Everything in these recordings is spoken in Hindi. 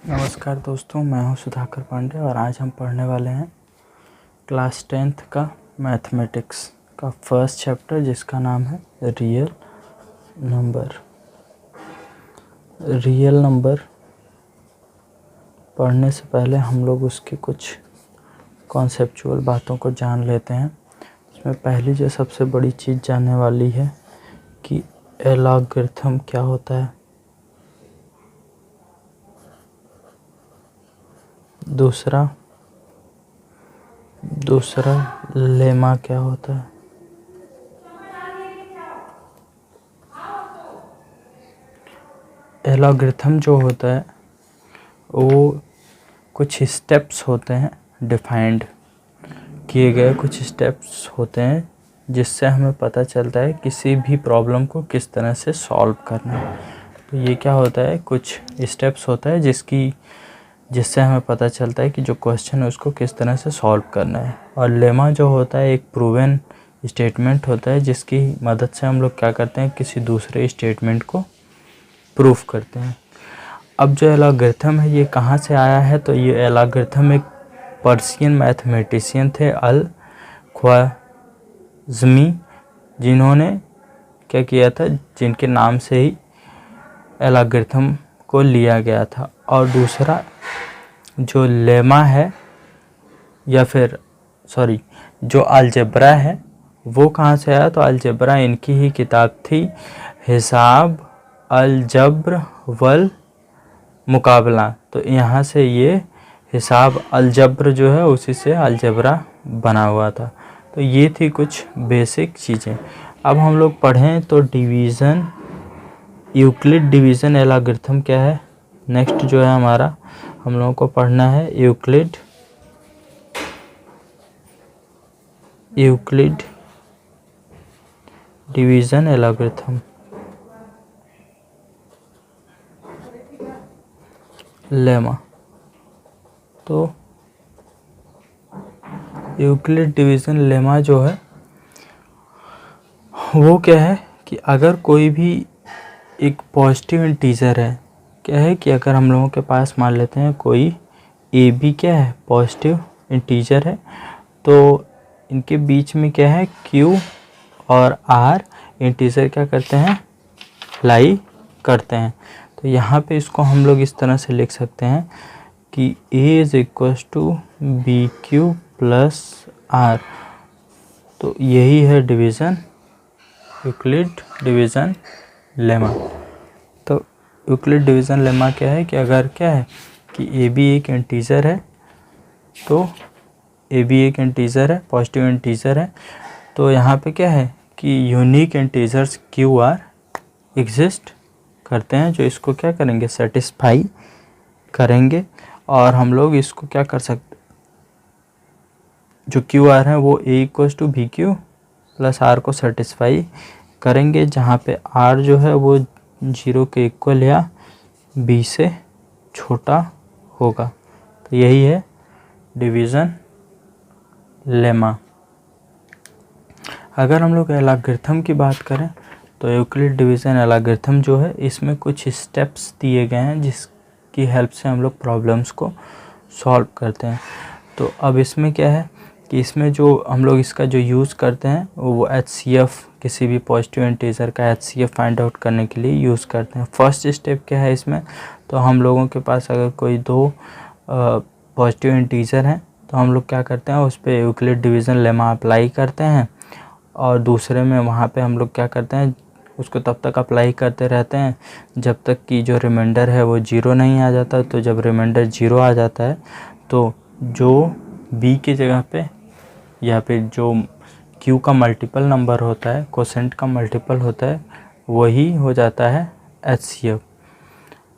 नमस्कार दोस्तों, मैं हूं सुधाकर पांडे और आज हम पढ़ने वाले हैं क्लास 10th का मैथमेटिक्स का फर्स्ट चैप्टर, जिसका नाम है रियल नंबर। रियल नंबर पढ़ने से पहले हम लोग उसकी कुछ कॉन्सेप्चुअल बातों को जान लेते हैं। इसमें पहली जो सबसे बड़ी चीज़ जानने वाली है कि लॉगरिथम क्या होता है। दूसरा लेमा क्या होता है। लॉगरिथम जो होता है वो कुछ स्टेप्स होते हैं, डिफाइंड किए गए कुछ स्टेप्स होते हैं, जिससे हमें पता चलता है किसी भी प्रॉब्लम को किस तरह से सॉल्व करना है। तो ये क्या होता है, कुछ स्टेप्स होता है जिससे हमें पता चलता है कि जो क्वेश्चन है उसको किस तरह से सॉल्व करना है। और लेमा जो होता है एक प्रूवन स्टेटमेंट होता है, जिसकी मदद से हम लोग क्या करते हैं, किसी दूसरे स्टेटमेंट को प्रूफ करते हैं। अब जो एलॉगरिथम है ये कहाँ से आया है, तो ये एलॉगरिथम एक पर्शियन मैथमेटिशियन थे अल ख्वारिज़मी, जिन्होंने क्या किया था, जिनके नाम से ही एलॉगरिथम को लिया गया था। और दूसरा जो लेमा है या फिर जो अलजेब्रा है वो कहाँ से आया, तो अलजेब्रा इनकी ही किताब थी, हिसाब अलजब्र वल मुकाबला। तो यहाँ से ये हिसाब अलजब्र जो है उसी से अलजेब्रा बना हुआ था। तो ये थी कुछ बेसिक चीज़ें। अब हम लोग पढ़ें तो डिवीज़न, यूक्लिड डिवीज़न एलॉगरिथम क्या है। नेक्स्ट जो है हमारा, हम लोगों को पढ़ना है यूक्लिड डिवीज़न एलॉगरिथम। लेमा, तो यूक्लिड डिवीज़न लेमा जो है वो क्या है कि अगर कोई भी एक पॉजिटिव इंटीजर है, क्या है कि अगर हम लोगों के पास मान लेते हैं कोई ए बी क्या है, पॉजिटिव इंटीजर है, तो इनके बीच में क्या है, क्यू और आर इंटीजर क्या करते हैं, लाई करते हैं। तो यहाँ पे इसको हम लोग इस तरह से लिख सकते हैं कि A is equal to B Q plus R. तो यही है डिवीज़न, यूक्लिड डिवीज़न लेमा। तो यूक्लिड डिवीज़न लेमा क्या है कि अगर क्या है कि ए बी एक इंटीजर है, तो ए बी एक इंटीजर है, पॉजिटिव इंटीजर है, तो यहाँ पे क्या है कि unique integers Q R exist करते हैं, जो इसको क्या करेंगे, सेटिस्फाई करेंगे। और हम लोग इसको क्या कर सकते, जो क्यू आर है वो A equals to B Q plus R को सेटिस्फाई करेंगे, जहाँ पे आर जो है वो 0 के इक्वल या बी से छोटा होगा। तो यही है डिवीज़न लेमा। अगर हम लोग एलॉगरिथम की बात करें तो यूक्लिड डिवीज़न एलॉगरिथम जो है, इसमें कुछ स्टेप्स दिए गए हैं जिसकी हेल्प से हम लोग प्रॉब्लम्स को सॉल्व करते हैं। तो अब इसमें क्या है कि इसमें जो हम लोग इसका जो यूज़ करते हैं वो HCF, किसी भी पॉजिटिव इंटीजर का HCF फाइंड आउट करने के लिए यूज़ करते हैं। फर्स्ट स्टेप क्या है इसमें, तो हम लोगों के पास अगर कोई दो पॉजिटिव इंटीजर हैं तो हम लोग क्या करते हैं, उस पर यूक्लिड डिवीज़न लेमा अप्लाई करते हैं, और दूसरे में वहाँ पे हम लोग क्या करते हैं, उसको तब तक अप्लाई करते रहते हैं जब तक कि जो रिमाइंडर है वो 0 नहीं आ जाता। तो जब रिमाइंडर 0 आ जाता है तो जो b की जगह पे या फिर जो q का मल्टीपल नंबर होता है, कोसेंट का मल्टीपल होता है, वही हो जाता है HCF।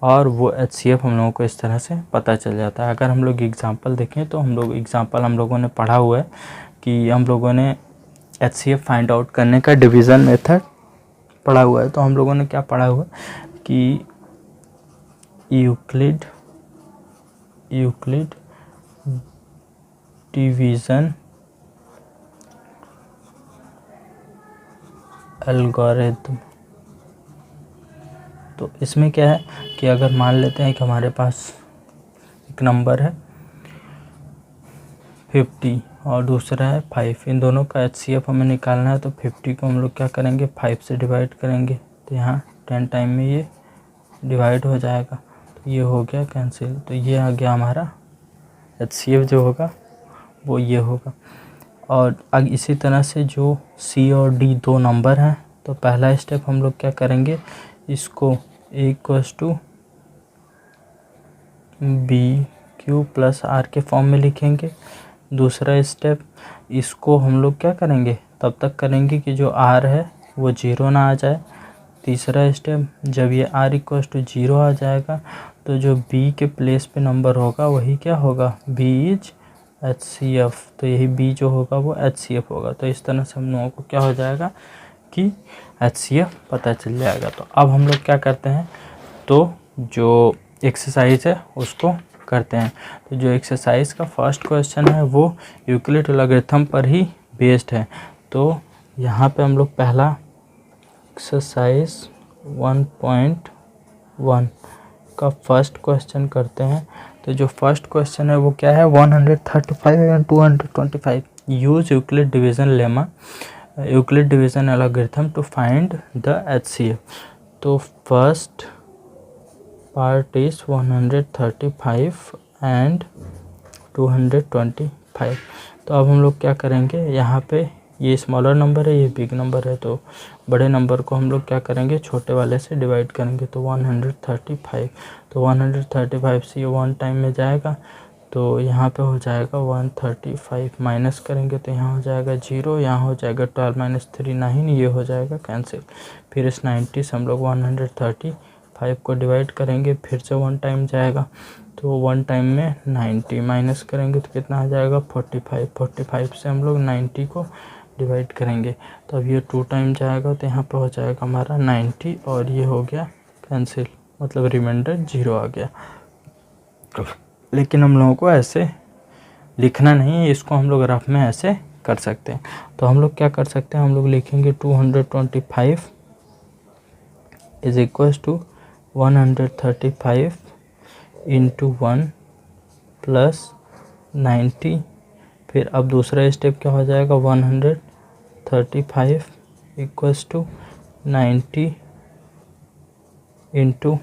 और वो HCF हम लोगों को इस तरह से पता चल जाता है। अगर हम लोग एग्जांपल देखें तो हम लोगों ने पढ़ा हुआ है कि हम लोगों ने HCF फाइंड आउट करने का डिवीज़न मेथड पढ़ा हुआ है। तो हम लोगों ने क्या पढ़ा हुआ है कि यूक्लिड डिवीज़न एल्गोरिथम। तो इसमें क्या है कि अगर मान लेते हैं कि हमारे पास एक नंबर है 50 और दूसरा है 5। इन दोनों का HCF हमें निकालना है, तो 50 को हम लोग क्या करेंगे 5 से डिवाइड करेंगे, तो यहाँ 10 टाइम में ये डिवाइड हो जाएगा, तो ये हो गया कैंसिल। तो ये आ गया हमारा HCF जो होगा वो ये होगा। और अब इसी तरह से जो C और D दो नंबर हैं, तो पहला स्टेप हम लोग क्या करेंगे, इसको A = BQ + R के फॉर्म में लिखेंगे। दूसरा स्टेप, इसको हम लोग क्या करेंगे तब तक करेंगे कि जो R है वो 0 ना आ जाए। तीसरा स्टेप, जब ये R = 0 आ जाएगा तो जो B के प्लेस पे नंबर होगा वही क्या होगा, B इज HCF। तो यही B जो होगा वो HCF होगा। तो इस तरह से हम लोगों को क्या हो जाएगा कि HCF पता चल जाएगा। तो अब हम लोग क्या करते हैं, तो जो एक्सरसाइज है उसको करते हैं। तो जो एक्सरसाइज का फर्स्ट क्वेश्चन है वो यूक्लिड लॉगरिथम पर ही बेस्ड है। तो यहाँ पे हम लोग पहला एक्सरसाइज 1.1 का फर्स्ट क्वेश्चन करते हैं। तो जो फर्स्ट क्वेश्चन है वो क्या है, 135 and 225 use Euclid division lemma Euclid division algorithm to find the HCF। तो फर्स्ट पार्ट इज 135 एंड 225। तो अब हम लोग क्या करेंगे, यहाँ पे ये स्मॉलर नंबर है, ये बिग नंबर है, तो बड़े नंबर को हम लोग क्या करेंगे छोटे वाले से डिवाइड करेंगे। तो 135, तो 135 से ये 1 टाइम में जाएगा, तो यहाँ पे हो जाएगा 135, माइनस करेंगे तो यहाँ हो जाएगा 0, यहाँ हो जाएगा 12 - 3 9, ये हो जाएगा कैंसिल। फिर इस 90 से हम लोग 135 को डिवाइड करेंगे, फिर से 1 टाइम जाएगा, तो 1 टाइम में 90 माइनस करेंगे तो कितना आ जाएगा 45। 45 से हम लोग 90 को डिवाइड करेंगे, तो अब ये 2 टाइम जाएगा, तो यहाँ पे हो जाएगा हमारा 90 और ये हो गया कैंसिल, मतलब रिमाइंडर 0 आ गया। लेकिन हम लोगों को ऐसे लिखना नहीं है, इसको हम लोग रफ में ऐसे कर सकते हैं। तो हम लोग क्या कर सकते हैं, हम लोग लिखेंगे 225 = 135 × 1 + 90। फिर अब दूसरा स्टेप क्या हो जाएगा, 135 = 90 ×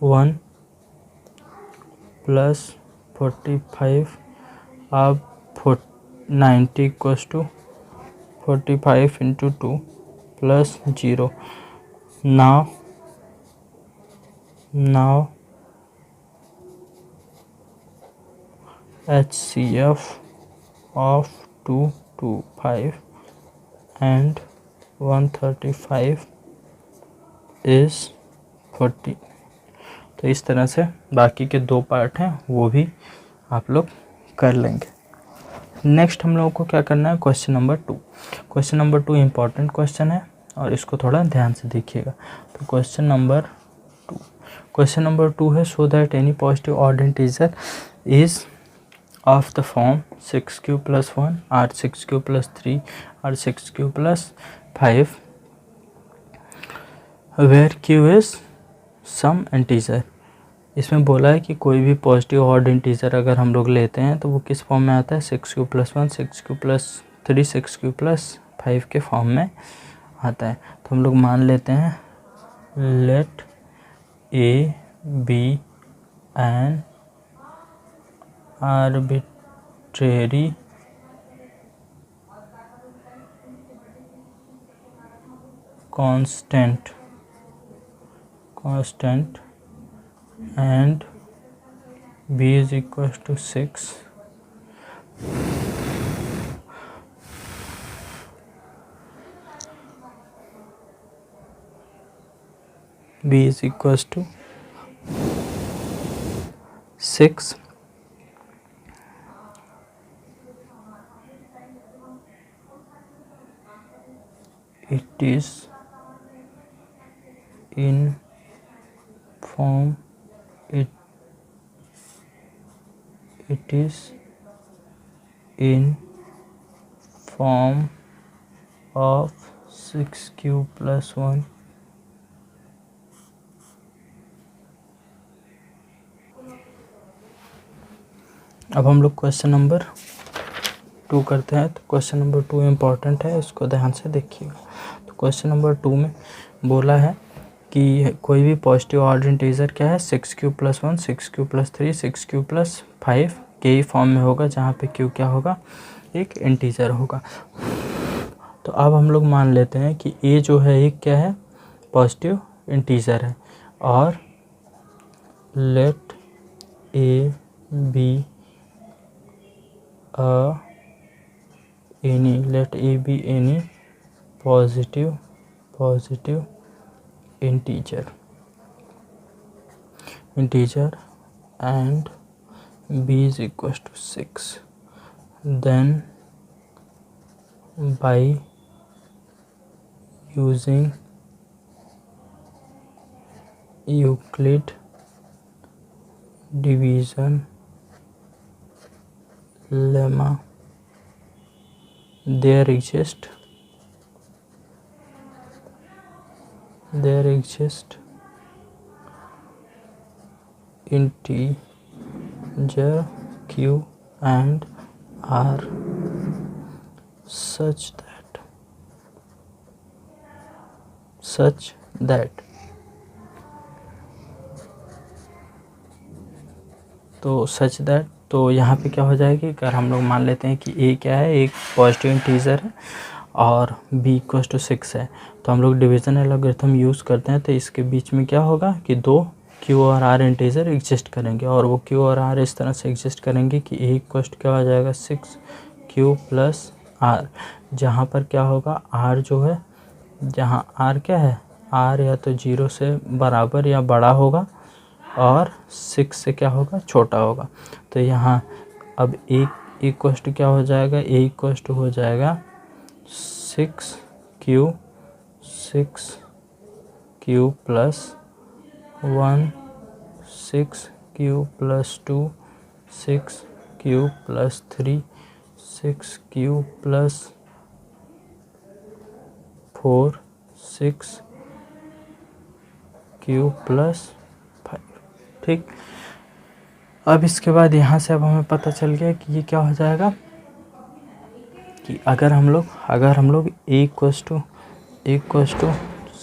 1 + 45। अब 90 = 45 × 2 + 0। Now HCF of 225 and 135 is 40। तो इस तरह से बाकी के 2 पार्ट हैं वो भी आप लोग कर लेंगे। नेक्स्ट हम लोगों को क्या करना है, question number 2। Question number 2 important question है और इसको थोड़ा ध्यान से देखिएगा। तो क्वेश्चन नंबर 2 है, so that any positive odd integer is of the form 6q + 1 or 6q + 3 or 6q + 5 where q is some integer। इसमें बोला है कि कोई भी पॉजिटिव ऑड इंटीजर अगर हम लोग लेते हैं तो वो किस फॉर्म में आता है, 6q + 1 6q + 3 6q + 5 के फॉर्म में आता है। तो हम लोग मान लेते हैं late A be an arbitrary constant and B is equal to 6, B is equal to 6, it is in form it is in form of 6q + 1 अब हम लोग क्वेश्चन नंबर 2 करते हैं। तो क्वेश्चन नंबर 2 इम्पॉर्टेंट है, इसको ध्यान से देखिएगा। तो क्वेश्चन नंबर 2 में बोला है कि कोई भी पॉजिटिव ऑड इंटीजर क्या है, 6q + 1, 6q + 3, 6q + 5 के ही फॉर्म में होगा, जहाँ पे q क्या होगा, एक इंटीजर होगा। तो अब हम लोग मान लेते हैं कि a जो है एक क्या है, पॉजिटिव इंटीजर है, और late a be any positive integer and b is equals to 6, then by using Euclid division lemma there exists integer q and r such that तो सच दैट, तो यहाँ पे क्या हो जाएगी, अगर हम लोग मान लेते हैं कि a क्या है, एक पॉजिटिव इंटीजर है और b = 6 है, तो हम लोग डिवीज़न एल्गोरिथम यूज़ करते हैं। तो इसके बीच में क्या होगा कि दो q और r इंटीजर एग्जिस्ट करेंगे, और वो q और r इस तरह से एग्जिस्ट करेंगे कि a क्या हो जाएगा, 6q + r, जहाँ पर क्या होगा, r जो है, जहाँ r क्या है, r या तो 0 से बराबर या बड़ा होगा और 6 से क्या होगा, छोटा होगा। तो यहाँ अब a इक्वस्ट क्या हो जाएगा, a इक्वस्ट हो जाएगा 6q + 1, 6q + 2, 6q + 3, 6q + 4, 6q + 5। ठीक, अब इसके बाद यहाँ से अब हमें पता चल गया कि ये क्या हो जाएगा कि अगर हम लोग a =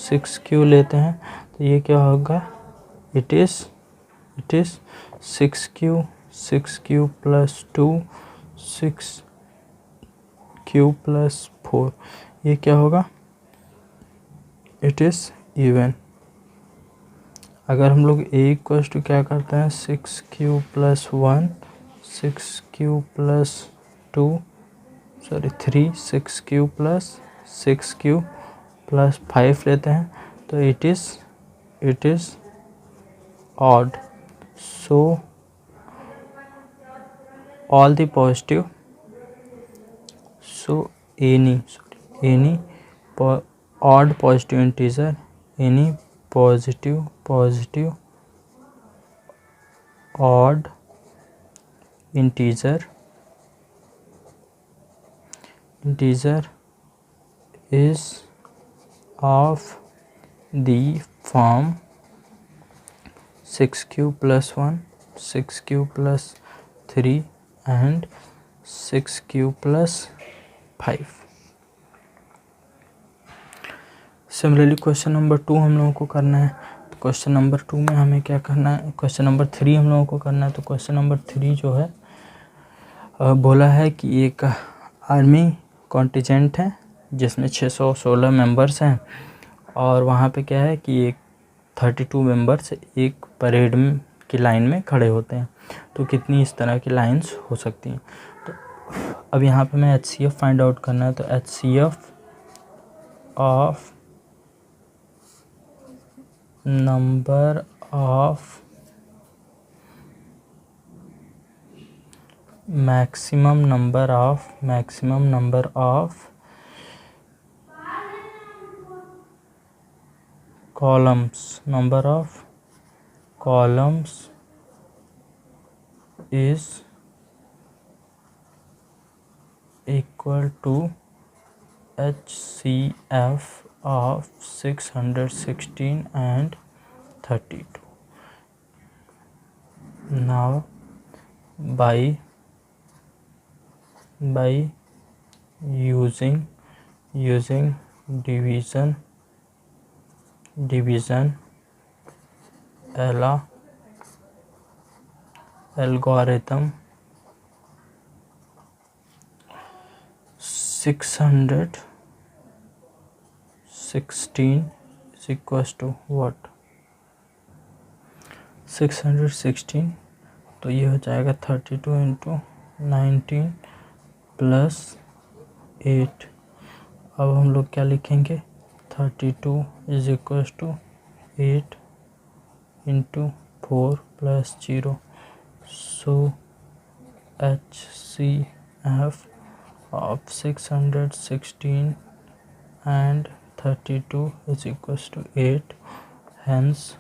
6q लेते हैं, तो ये क्या होगा, इट इज़ 6q + 2, 6q + 4, ये क्या होगा, इट इज़ इवन। अगर हम लोग a = क्या करते हैं, 6q + 1, 6q + 2, 3, 6q + 6q + 5 लेते हैं, तो it is odd. So all the positive, so any odd positive integer, any positive odd integer is of the form 6q + 1, 6q + 3 and 6q + 5। Similarly question number 2 हम लोगों को करना है। तो क्वेश्चन नंबर 2 में हमें क्या करना है, क्वेश्चन नंबर 3 हम लोगों को करना है। तो क्वेश्चन नंबर 3 जो है बोला है कि एक आर्मी कॉन्टिजेंट है जिसमें 616 मेंबर्स हैं, और वहाँ पे क्या है कि एक 32 मेंबर्स एक परेड की लाइन में खड़े होते हैं। तो कितनी इस तरह की लाइंस हो सकती हैं। तो अब यहाँ पे मैं HCF फाइंड आउट करना है। तो HCF of number of maximum number of columns is equal to HCF of 616 and 32. Now by by using division algorithm. 616 is equals to what? 616, तो ये हो जाएगा 32 इंटू 19 प्लस 8। अब हम लोग क्या लिखेंगे? 32 is equals to 8 into 4 plus 0। So HCF of 616 and 32 is equals to 8. Hence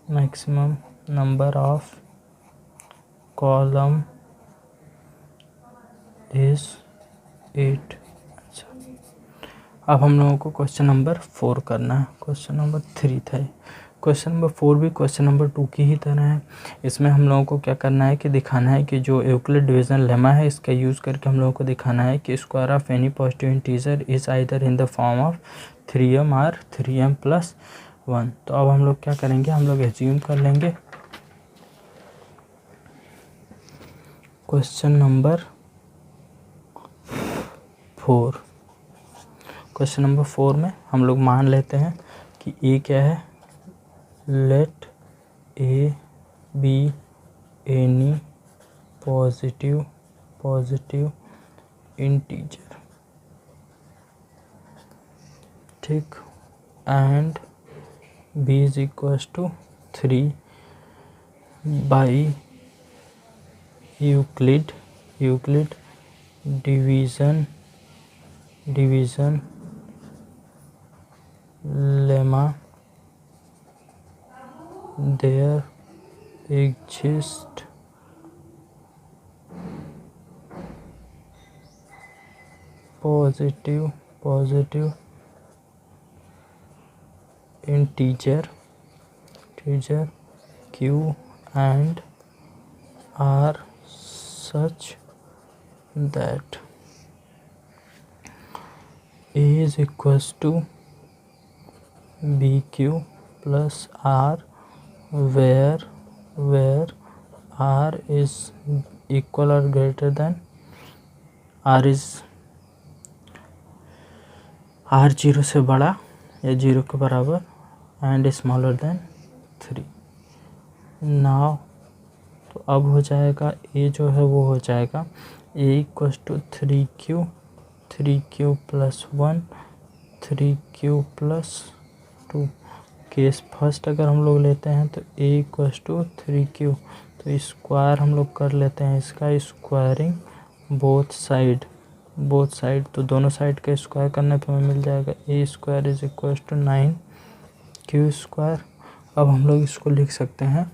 maximum number of column is 8। अच्छा, अब हम लोगों को क्वेश्चन नंबर 4 करना है। क्वेश्चन नंबर 3 था। क्वेश्चन नंबर 4 भी क्वेश्चन नंबर 2 की ही तरह है। इसमें हम लोगों को क्या करना है कि दिखाना है कि जो यूक्लिड डिवीजन लेमा है इसका यूज़ करके हम लोगों को दिखाना है कि square of any positive integer is either in the form of 3m और 3m प्लस 1। तो अब हम लोग क्या करेंगे? हम लोग एज्यूम कर लेंगे क्वेश्चन नंबर 4। क्वेश्चन नंबर 4 में हम लोग मान लेते हैं कि ए क्या है? Let A be any positive integer, ठीक, and B is equals to 3 by Euclid division lemma. There exist positive integer q and r such that a is equals to bq plus r, where r is equal or greater than r 0 से बड़ा या 0 के बराबर एंड स्मॉलर देन 3। नाउ तो अब हो जाएगा ए जो है वो हो जाएगा A equals to 3q plus 1 3q plus 2। Case first अगर हम लोग लेते हैं तो a इक्वल्स टू 3q, तो स्क्वायर हम लोग कर लेते हैं इसका, स्क्वायरिंग बोथ साइड, तो दोनों साइड का स्क्वायर करने पे हमें मिल जाएगा a square is equals to 9q square. अब हम लोग इसको लिख सकते हैं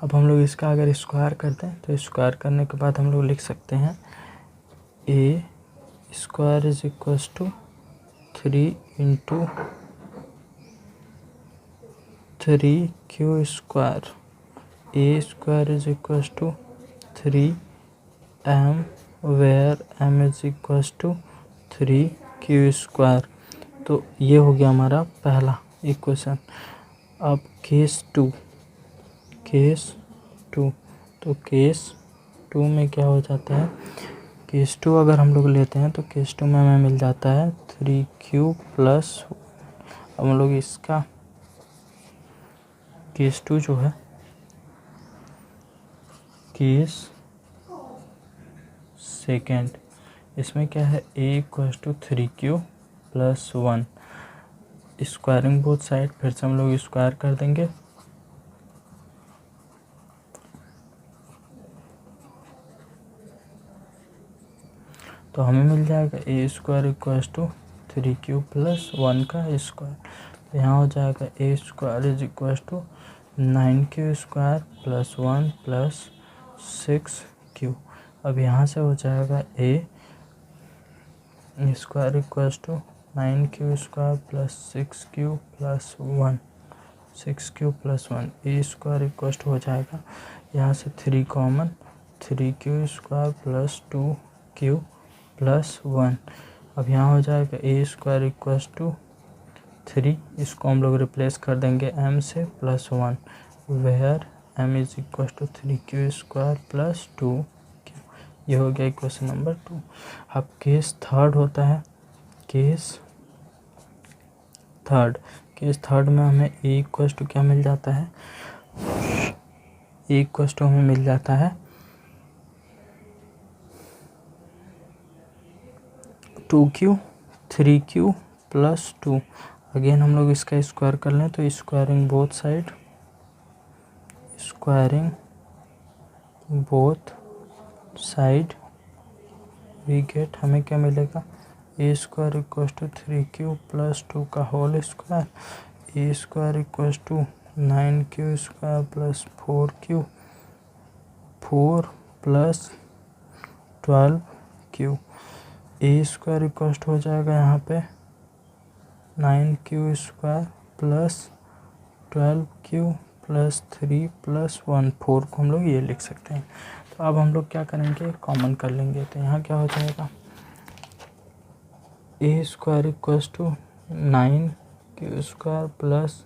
अब हम लोग इसका अगर स्क्वायर करते हैं तो स्क्वायर करने के बाद हम लोग लिख सकते हैं a square is equals to 3 into 3q square, a square is equals to 3m where m is equals to 3q square. तो ये हो गया हमारा पहला इक्वेशन। अब केस टू, तो केस 2 में क्या हो जाता है? केस 2 अगर हम लोग लेते हैं तो केस 2 में हमें मिल जाता है 3q प्लस। अब हम लोग इसका केस 2 जो है, केस सेकेंड, इसमें क्या है? a equals to 3q plus 1, squaring both side, फिर से हम लोग स्क्वायर कर देंगे तो हमें मिल जाएगा a square equals to 3q plus 1 का स्क्वायर। तो यहाँ हो जाएगा a square is equals to 9q square plus 1 plus 6q। अब यहाँ से हो जाएगा a square equals to 9q square plus 6q plus 1, 6q plus 1 a square equal हो जाएगा, यहाँ से 3 common, 3q square plus 2q plus 1। अब यहाँ हो जाएगा ए स्क्वायर इक्वल टू 3, इसको हम लोग रिप्लेस कर देंगे m से plus 1, where m is equal to 3q square plus 2q। ये हो गया इक्वेशन नंबर 2। अब केस थर्ड होता है, केस थर्ड में हमें a इक्वल टू क्या मिल जाता है, a इक्वल टू हमें मिल जाता है 2q 3q प्लस 2। अगेन हम लोग इसका स्क्वायर कर लें तो squaring both side we get, हमें क्या मिलेगा, a square equal to 3q plus 2 का whole square, a square equal to 9q square plus 4q, 4 plus 12q। A square equal हो जाएगा यहाँ पे 9q square plus 12q plus 3 plus 1, 4 को हम लोग ये लिख सकते हैं। तो अब हम लोग क्या करेंगे, कॉमन कर लेंगे, तो यहाँ क्या हो जाएगा, a square equal to 9q square plus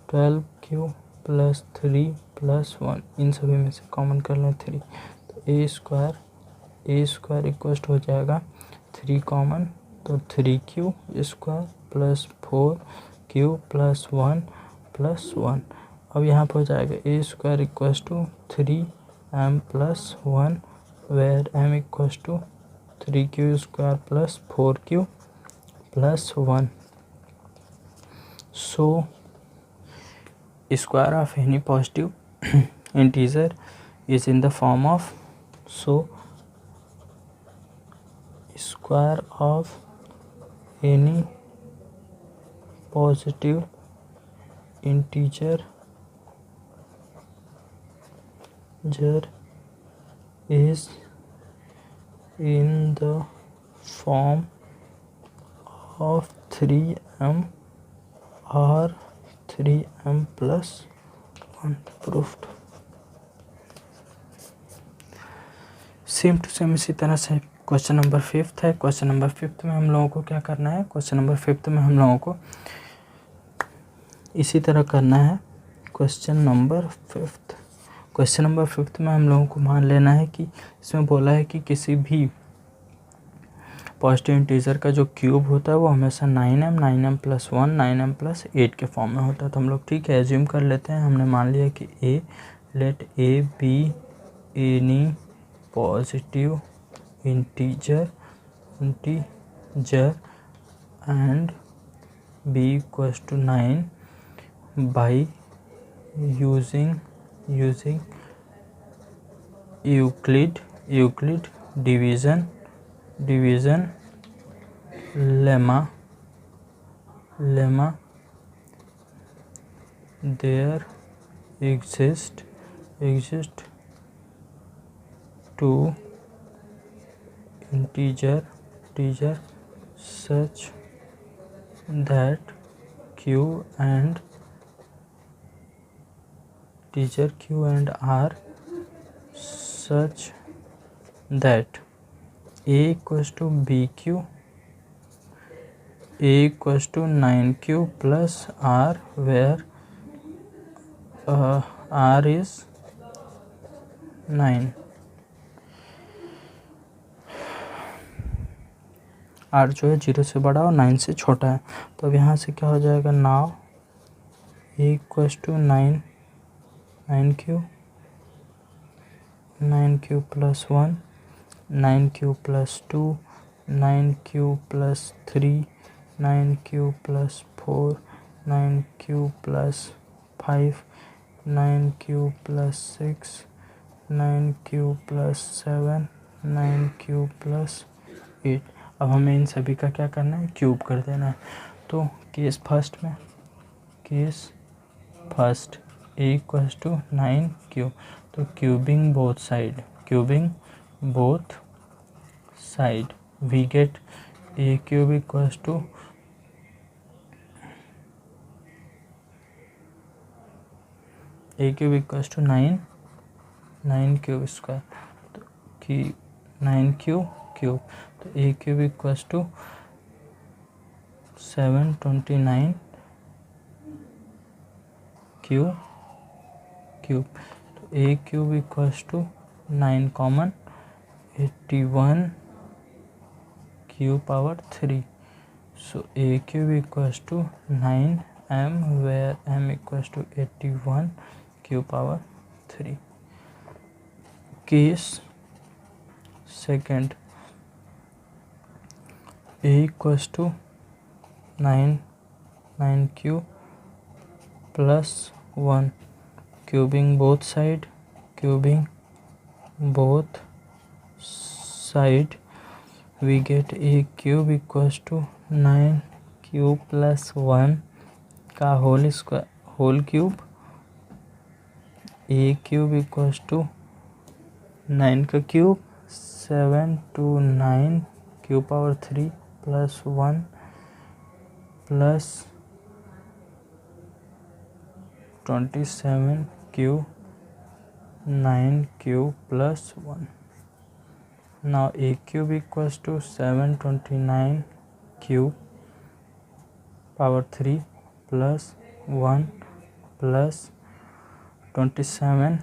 12q plus 3 plus 1, इन सभी में से कॉमन कर लें 3, तो ए स्क्वायर इक्वल हो जाएगा 3 कॉमन, तो 3q square plus 4q plus 1 plus 1। अब यहाँ पर हो जाएगा a square equal to 3m plus 1, where m equal to 3q square plus 4q plus 1। So square of any positive integer is in the form of, so square of any positive integer is in the form of 3m or 3m plus 1 proved। Same to same इसी तरह से क्वेश्चन नंबर 5 है। क्वेश्चन नंबर 5 में हम लोगों को क्या करना है, क्वेश्चन नंबर 5 में हम लोगों को इसी तरह करना है। क्वेश्चन नंबर 5 में हम लोगों को मान लेना है कि इसमें बोला है कि किसी भी पॉजिटिव इंटीजर का जो क्यूब होता है वो हमेशा 9m प्लस 1 9m प्लस 8 के फॉर्म में होता है। तो हम लोग ठीक है एज्यूम कर लेते हैं, हमने मान लिया कि let A be any positive integer and b equal to 9 by using Euclid division lemma there exist two integer such that q and r such that a equals to bq, a equals to 9q plus r, where r is 9, r जो है 0 से बड़ा और 9 से छोटा है। तो अब यहाँ से क्या हो जाएगा, now a equals to 9q plus 1, 9q plus 2, 9q plus 3, 9q plus 4, 9q plus 5, 9q plus 6, 9q plus 7, 9q plus 8। अब हमें इन सभी का क्या करना है, क्यूब कर देना है। तो case first a equals to 9q, तो cubing both side we get a cube equals to a cube equals to 9 cube square, तो कि 9 क्यूब, तो a cube equals to 729 cube, तो a cube equals to 9 common 81 cube power 3, so a cube equals to 9m where m equals to 81 cube power 3. Case second, a equals to 9 cube plus 1, cubing both side, we get a cube equals to 9 cube plus 1 का whole cube, a cube equals to 9 का cube 729 cube power 3 plus 1 plus 27 cube 9 cube plus 1. Now a cube equals to 729 cube power 3 plus 1 plus 27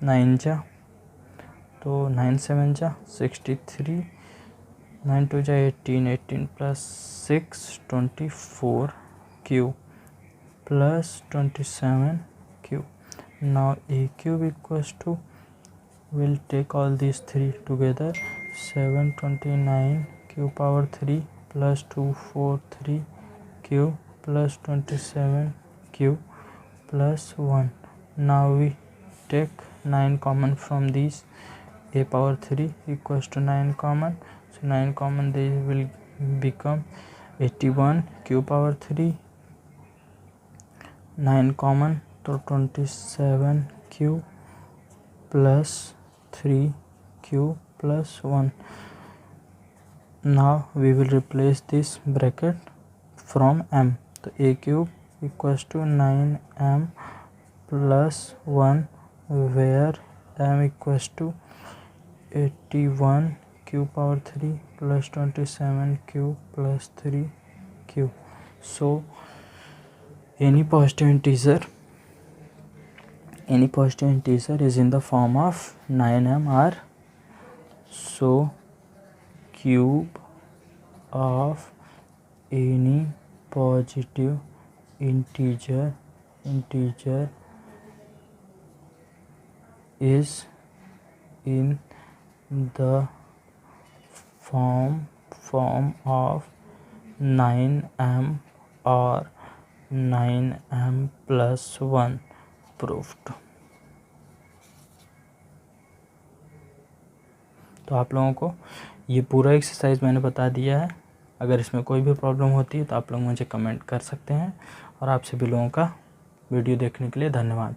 9 जा, तो 9 7 जा 63, 9 2 जा 18 plus 6 24 cube plus 27 cube. Now a cube equals to, we'll take all these three together, 729 cube power 3 plus 243 cube plus 27 cube plus 1. Now we take 9 common from these, a power 3 equals to 9 common, so 9 common, they will become 81 cube power 3, 9 common, तो 27 cube plus 3 cube plus 1. Now we will replace this bracket from m, तो a cube equals to 9m plus 1 where m equals to 81 cube power 3 plus 27 cube plus 3 cube. So any positive integer is in the form of 9m or so. Cube of any positive integer is in the form of 9m or 9m plus 1 proved. तो आप लोगों को ये पूरा एक्सरसाइज मैंने बता दिया है. अगर इसमें कोई भी प्रॉब्लम होती है तो आप लोग मुझे कमेंट कर सकते हैं. और आप सभी लोगों का वीडियो देखने के लिए धन्यवाद.